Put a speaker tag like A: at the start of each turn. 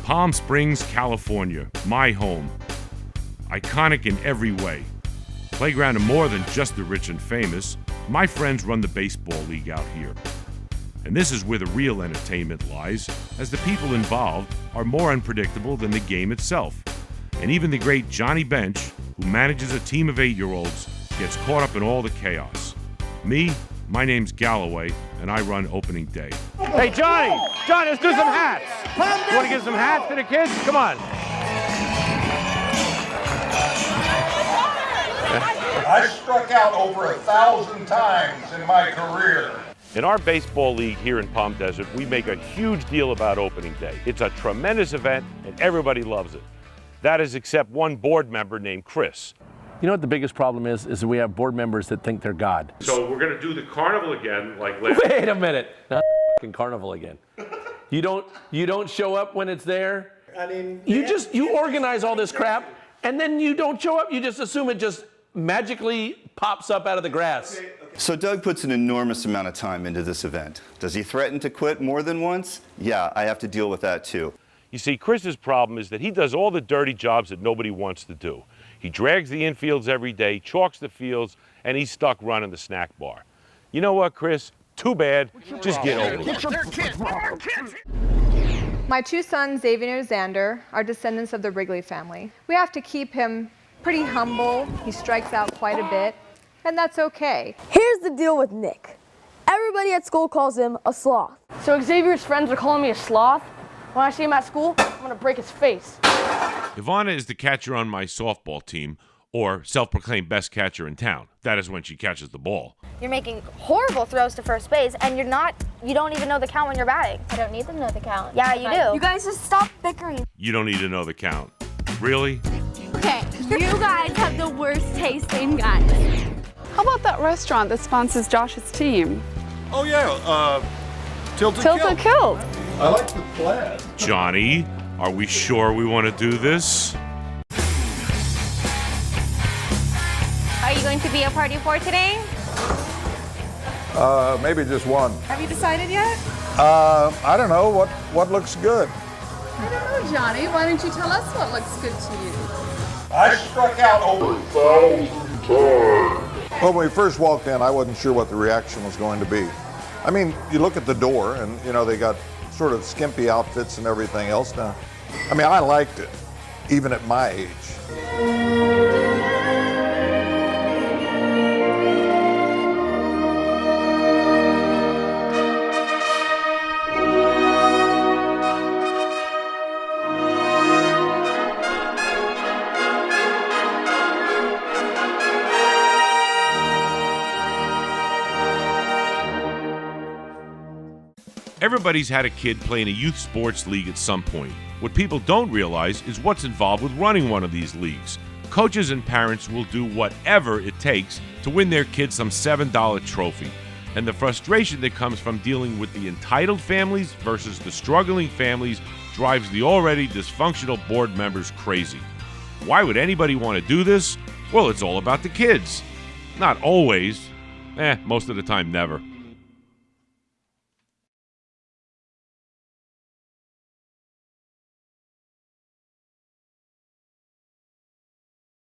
A: Palm Springs, California, my home. Iconic in every way. Playground of more than just the rich and famous. My friends run the baseball league out here. And this is where the real entertainment lies, as the people involved are more unpredictable than the game itself. And even the great Johnny Bench, who manages a team of 8-year-olds, gets caught up in all the chaos. Me, my name's Galloway, and I run opening day.
B: Hey, Johnny, let's do some hats. You want to give some hats to the kids? Come on.
C: I struck out over 1,000 times in my career.
A: In our baseball league here in Palm Desert, we make a huge deal about opening day. It's a tremendous event, and everybody loves it. That is except one board member named Chris.
D: You know what the biggest problem is that we have board members that think they're God.
A: So we're going to do the carnival again, like last.
D: Wait a minute. Not the fucking carnival again. You don't show up when it's there.
E: I mean,
D: You organize all this crap, and then you don't show up. You just assume it just magically pops up out of the grass.
E: Okay.
F: So Doug puts an enormous amount of time into this event. Does he threaten to quit more than once? Yeah, I have to deal with that too.
A: You see, Chris's problem is that he does all the dirty jobs that nobody wants to do. He drags the infields every day, chalks the fields, and he's stuck running the snack bar. You know what, Chris? Too bad. Just get over it.
G: My two sons, Xavier and Xander, are descendants of the Wrigley family. We have to keep him pretty humble. He strikes out quite a bit, and that's okay.
H: Here's the deal with Nick. Everybody at school calls him a sloth.
I: So Xavier's friends are calling me a sloth? When I see him at school, I'm gonna break his face.
A: Ivana is the catcher on my softball team, or self-proclaimed best catcher in town. That is when she catches the ball.
J: You're making horrible throws to first base, and you don't even know the count when you're batting.
K: I don't need to know the count.
J: Yeah, you do.
H: You guys just stop bickering.
A: You don't need to know the count. Really?
K: Okay, you guys have the worst taste in guys.
L: How about that restaurant that sponsors Josh's team?
C: Oh yeah, Tilted
L: Kilt.
C: I like the plaid.
A: Johnny, are we sure we want to do this?
K: Are you going to be a party for today?
C: Maybe just one.
L: Have you decided yet?
C: I don't know what looks good.
L: I don't know, Johnny. Why don't you tell us what looks good to you?
C: I struck out over 1,000 times. Well, when we first walked in, I wasn't sure what the reaction was going to be. I mean, you look at the door, and they got sort of skimpy outfits and everything else now. I mean, I liked it, even at my age.
A: Everybody's had a kid playing a youth sports league at some point. What people don't realize is what's involved with running one of these leagues. Coaches and parents will do whatever it takes to win their kids some $7 trophy. And the frustration that comes from dealing with the entitled families versus the struggling families drives the already dysfunctional board members crazy. Why would anybody want to do this? Well, it's all about the kids. Not always. Most of the time, never.